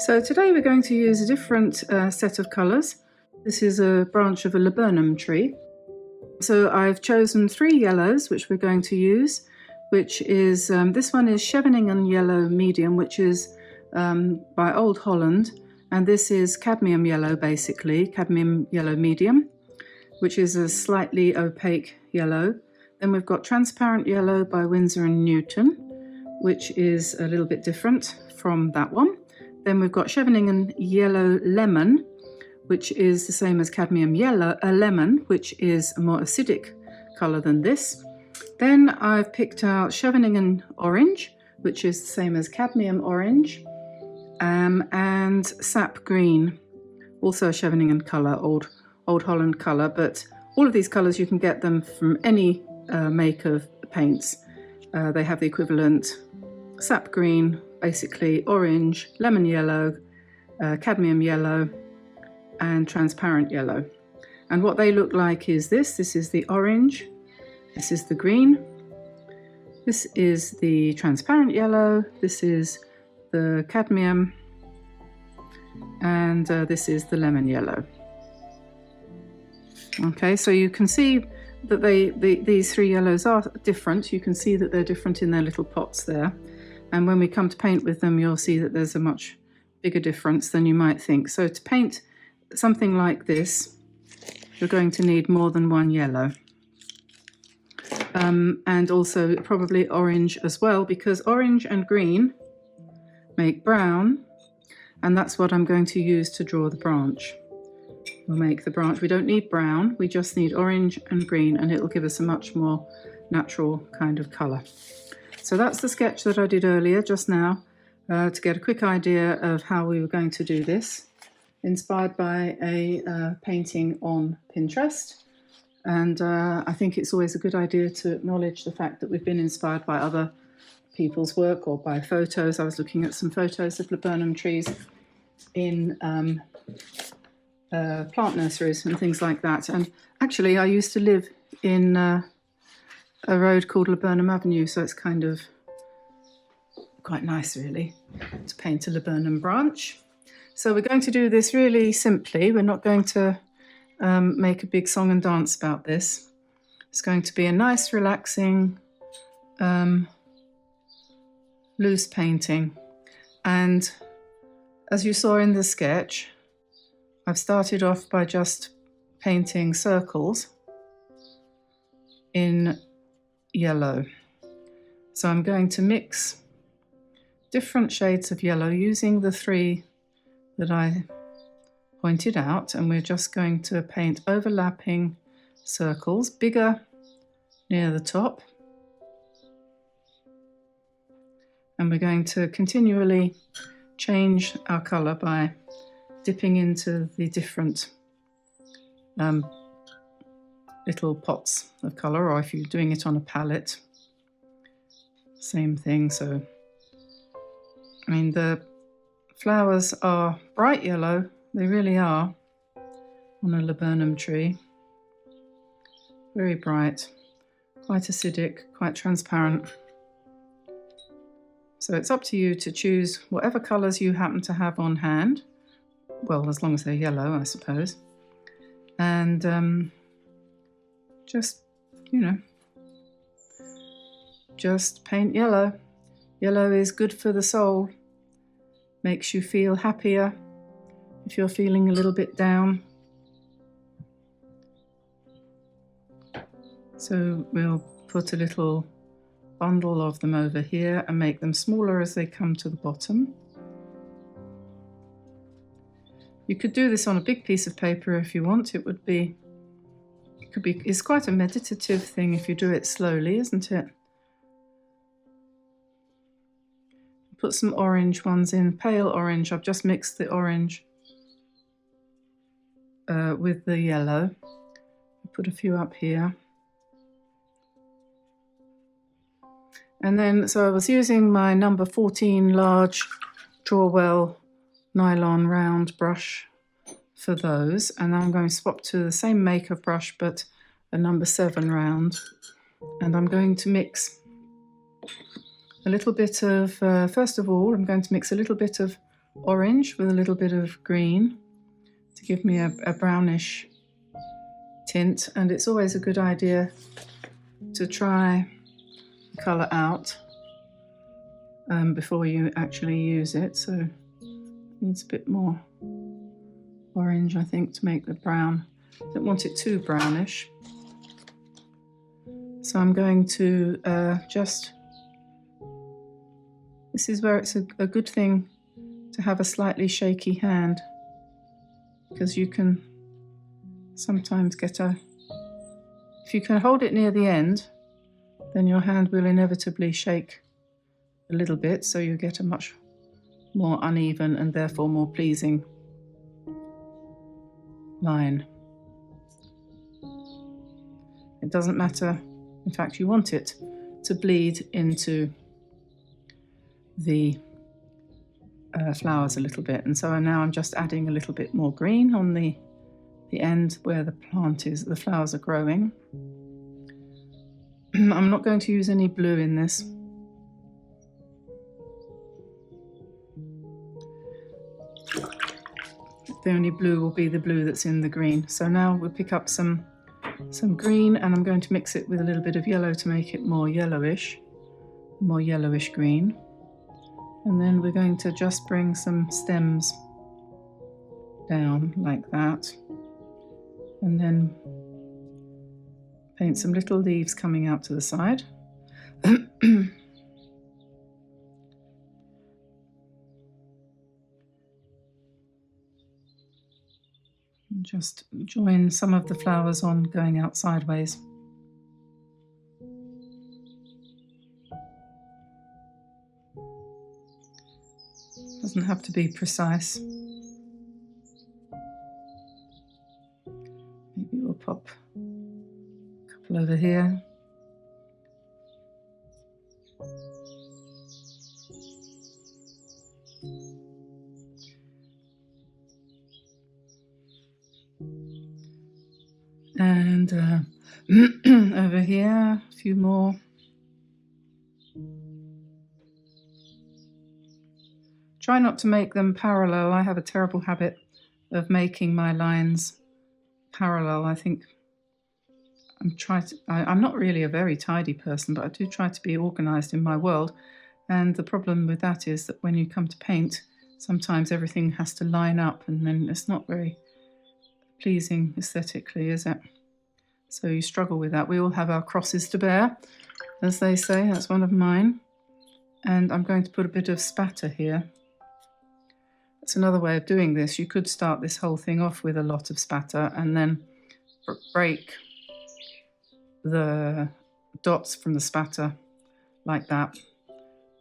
So today we're going to use a different set of colours. This is a branch of a laburnum tree. So I've chosen 3 yellows which we're going to use, which is, this one is Scheveningen Yellow Medium, which is by Old Holland, and this is cadmium yellow basically, cadmium yellow medium, which is a slightly opaque yellow. Then we've got transparent yellow by Winsor and Newton, which is a little bit different from that one. Then we've got Scheveningen Yellow Lemon, which is the same as cadmium yellow lemon, which is a more acidic colour than this. Then I've picked out Scheveningen Orange, which is the same as cadmium orange, and Sap Green, also a Scheveningen colour, Old Holland colour, but all of these colours you can get them from any make of paints. They have the equivalent sap green, basically orange, lemon yellow, cadmium yellow, and transparent yellow. And what they look like is this is the orange, this is the green, this is the transparent yellow, this is the cadmium, and this is the lemon yellow. Okay, so you can see that these 3 yellows are different. You can see that they're different in their little pots there. And when we come to paint with them, you'll see that there's a much bigger difference than you might think. So to paint something like this, you're going to need more than 1 yellow. And also probably orange as well, because orange and green make brown, and that's what I'm going to use to draw the branch. We'll make the branch. We don't need brown, we just need orange and green, and it will give us a much more natural kind of colour. So that's the sketch that I did earlier, just now, to get a quick idea of how we were going to do this, inspired by a painting on Pinterest. And I think it's always a good idea to acknowledge the fact that we've been inspired by other people's work or by photos. I was looking at some photos of laburnum trees in plant nurseries and things like that. And actually I used to live in a road called Laburnum Avenue, so it's kind of quite nice really to paint a laburnum branch. So we're going to do this really simply. We're not going to make a big song and dance about this. It's going to be a nice relaxing loose painting. And as you saw in the sketch, I've started off by just painting circles in yellow. So I'm going to mix different shades of yellow using the 3 that I pointed out, and we're just going to paint overlapping circles, bigger near the top, and we're going to continually change our colour by dipping into the different little pots of colour, or if you're doing it on a palette, same thing. So I mean, the flowers are bright yellow, they really are, on a laburnum tree. Very bright, quite acidic, quite transparent. So it's up to you to choose whatever colours you happen to have on hand. Well, as long as they're yellow, I suppose. And just, you know, just paint yellow. Yellow is good for the soul, makes you feel happier if you're feeling a little bit down. So we'll put a little bundle of them over here and make them smaller as they come to the bottom. You could do this on a big piece of paper if you want. It's quite a meditative thing if you do it slowly, isn't it? Put some orange ones in, pale orange. I've just mixed the orange with the yellow. Put a few up here. And then, so I was using my number 14 large Drawwell nylon round brush for those, and I'm going to swap to the same make of brush but a number 7 round, and I'm going to mix a little bit of, first of all, I'm going to mix a little bit of orange with a little bit of green to give me a brownish tint, and it's always a good idea to try the colour out before you actually use it. So it needs a bit more orange, I think, to make the brown. Don't want it too brownish. So I'm going to this is where it's a good thing to have a slightly shaky hand, because you can sometimes get if you can hold it near the end, then your hand will inevitably shake a little bit, so you get a much more uneven and therefore more pleasing line. It doesn't matter, in fact you want it to bleed into the flowers a little bit, and so now I'm just adding a little bit more green on the end where the plant is, the flowers are growing. I'm not going to use any blue in this. The only blue will be the blue that's in the green. So now we'll pick up some green, and I'm going to mix it with a little bit of yellow to make it more yellowish green. And then we're going to just bring some stems down like that, and then paint some little leaves coming out to the side. Just join some of the flowers on going out sideways. Doesn't have to be precise. Maybe we'll pop a couple over here. And over here, a few more. Try not to make them parallel. I have a terrible habit of making my lines parallel. I think I'm not really a very tidy person, but I do try to be organised in my world. And the problem with that is that when you come to paint, sometimes everything has to line up, and then it's not very pleasing aesthetically, is it? So you struggle with that. We all have our crosses to bear, as they say. That's one of mine. And I'm going to put a bit of spatter here. That's another way of doing this. You could start this whole thing off with a lot of spatter and then break the dots from the spatter like that.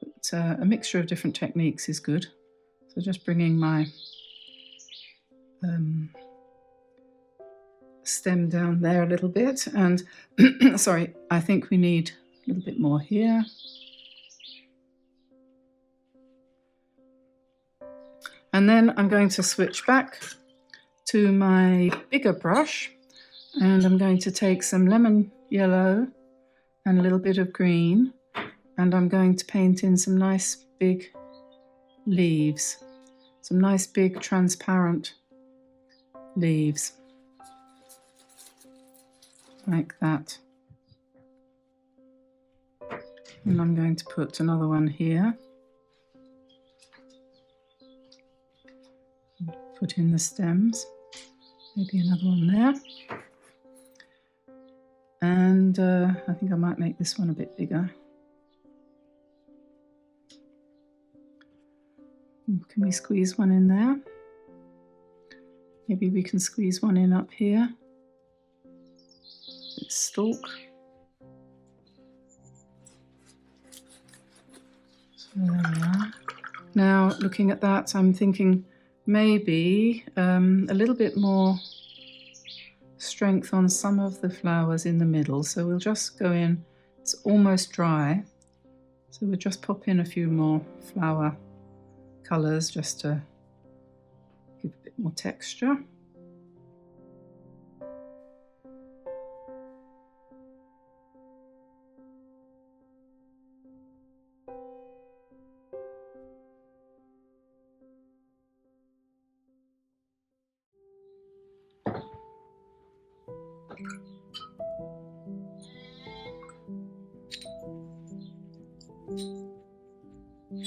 But a mixture of different techniques is good. So just bringing my stem down there a little bit, and sorry, I think we need a little bit more here. And then I'm going to switch back to my bigger brush, and I'm going to take some lemon yellow and a little bit of green, and I'm going to paint in some nice big leaves, some nice big transparent leaves. Like that. And I'm going to put another one here. Put in the stems. Maybe another one there. And I think I might make this one a bit bigger. Can we squeeze one in there? Maybe we can squeeze one in up here. Stalk. So there we are. Now looking at that, I'm thinking maybe a little bit more strength on some of the flowers in the middle. So we'll just go in, it's almost dry, so we'll just pop in a few more flower colours just to give a bit more texture. Now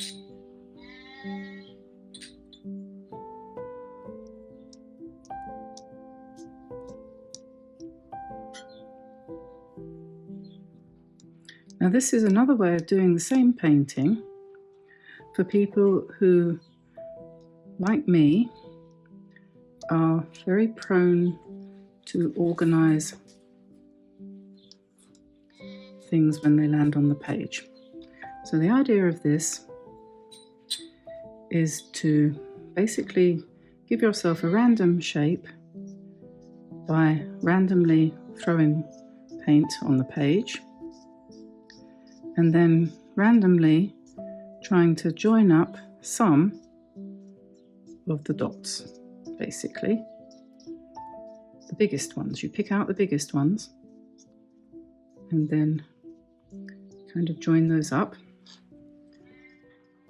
this is another way of doing the same painting for people who, like me, are very prone to organise things when they land on the page. So the idea of this is to basically give yourself a random shape by randomly throwing paint on the page and then randomly trying to join up some of the dots, basically. The biggest ones. You pick out the biggest ones and then kind of join those up,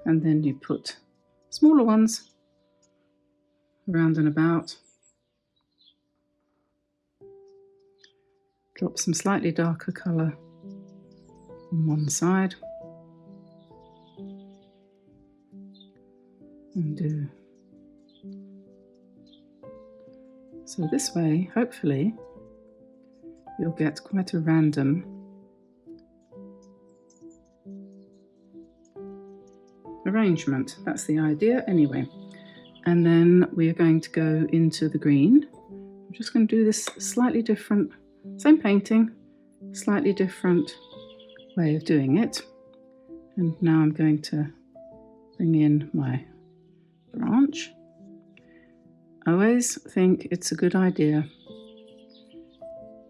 and then you put smaller ones around and about. Drop some slightly darker colour on one side and do so. This way, hopefully, you'll get quite a random arrangement. That's the idea anyway. And then we are going to go into the green. I'm just going to do this slightly different, same painting, slightly different way of doing it. And now I'm going to bring in my branch. I always think it's a good idea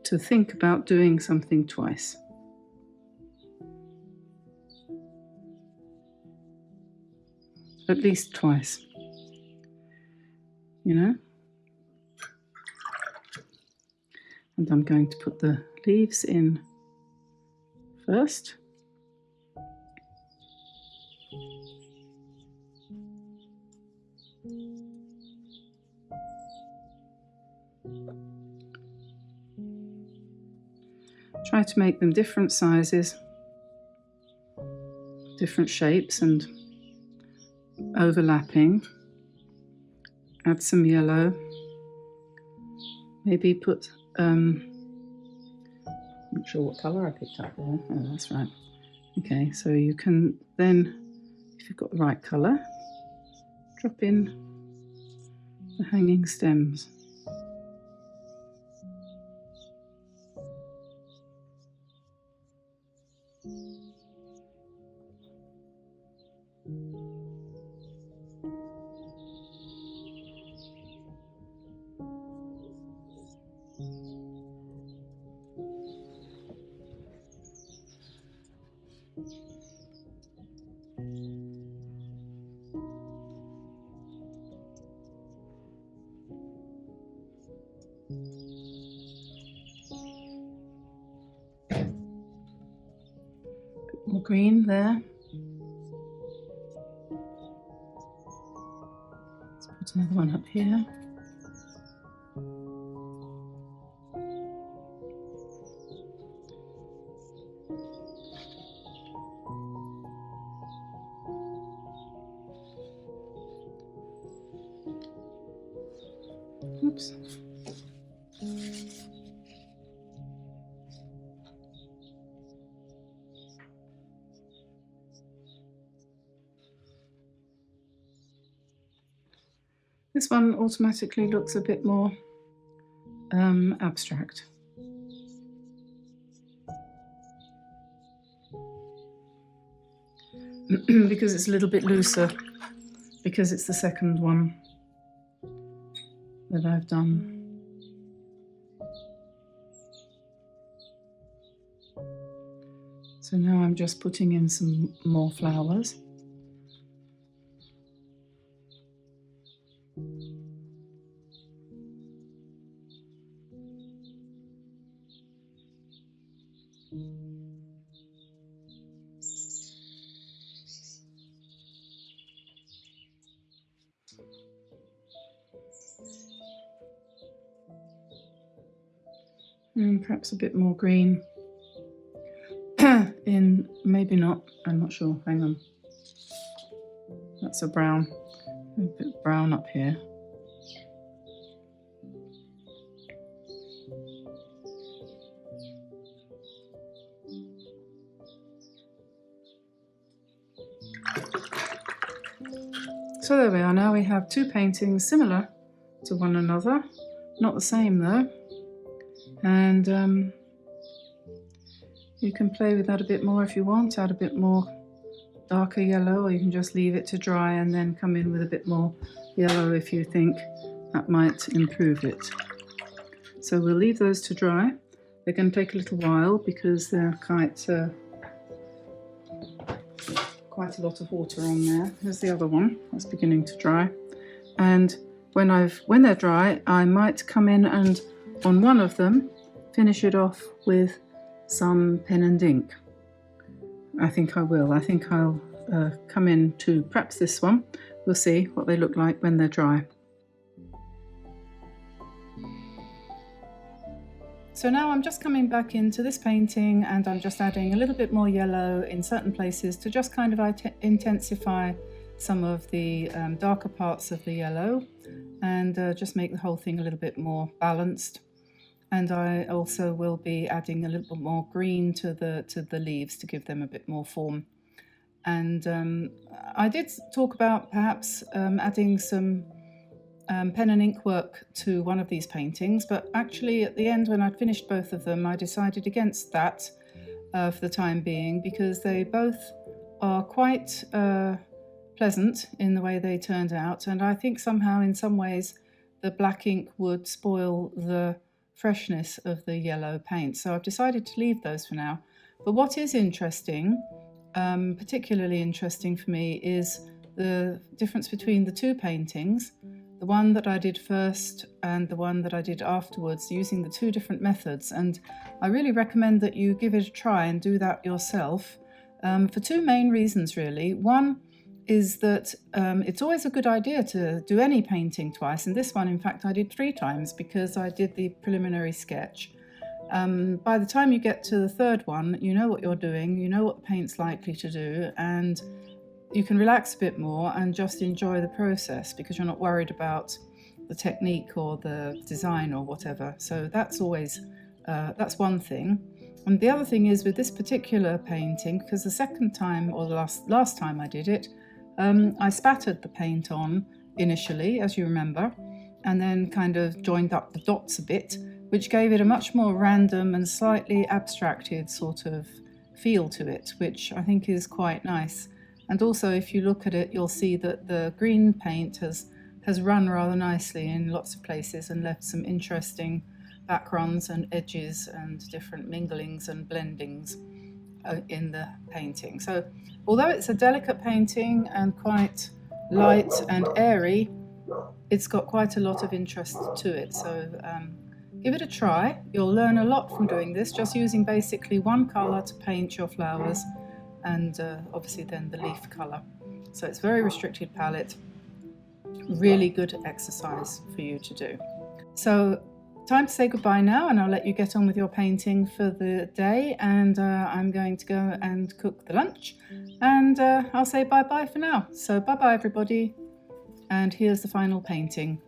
to think about doing something twice. At least twice, you know. And I'm going to put the leaves in first. Try to make them different sizes, different shapes and overlapping. Add some yellow. Maybe put, I'm not sure what colour I picked up there. Oh, that's right. Okay, so you can then, if you've got the right colour, drop in the hanging stems. More green there. Let's put another one up here. Oops. This one automatically looks a bit more abstract. Because it's a little bit looser, because it's the second one that I've done. So now I'm just putting in some more flowers. And perhaps a bit more green in, maybe not, I'm not sure, hang on. That's a brown, a bit brown up here. So there we are. Now we have two paintings similar to one another, not the same though, and you can play with that a bit more if you want, add a bit more darker yellow, or you can just leave it to dry and then come in with a bit more yellow if you think that might improve it. So we'll leave those to dry. They're going to take a little while because they're quite a lot of water on there. Here's the other one that's beginning to dry, and when they're dry, I might come in and on one of them finish it off with some pen and ink. I think I will. I think I'll come in to perhaps this one. We'll see what they look like when they're dry. So now I'm just coming back into this painting and I'm just adding a little bit more yellow in certain places to just kind of intensify some of the darker parts of the yellow and just make the whole thing a little bit more balanced. And I also will be adding a little bit more green to the leaves to give them a bit more form. And I did talk about perhaps adding some pen and ink work to one of these paintings, but actually at the end when I'd finished both of them I decided against that for the time being, because they both are quite pleasant in the way they turned out, and I think somehow in some ways the black ink would spoil the freshness of the yellow paint. So I've decided to leave those for now. But what is interesting, particularly interesting for me, is the difference between the two paintings, the one that I did first and the one that I did afterwards, using the two different methods. And I really recommend that you give it a try and do that yourself for two main reasons really. One is that it's always a good idea to do any painting twice, and this one in fact I did 3 times because I did the preliminary sketch. By the time you get to the third one, you know what you're doing, you know what the paint's likely to do, and you can relax a bit more and just enjoy the process because you're not worried about the technique or the design or whatever. So that's always, that's one thing. And the other thing is with this particular painting, because the second time, or the last time I did it, I spattered the paint on initially, as you remember, and then kind of joined up the dots a bit, which gave it a much more random and slightly abstracted sort of feel to it, which I think is quite nice. And also if you look at it, you'll see that the green paint has run rather nicely in lots of places and left some interesting backgrounds and edges and different minglings and blendings in the painting. So although it's a delicate painting and quite light and airy, it's got quite a lot of interest to it. So give it a try. You'll learn a lot from doing this, just using basically one colour to paint your flowers and obviously then the leaf colour. So it's a very restricted palette, really good exercise for you to do. So time to say goodbye now, and I'll let you get on with your painting for the day, and I'm going to go and cook the lunch, and I'll say bye-bye for now. So bye-bye everybody, and here's the final painting.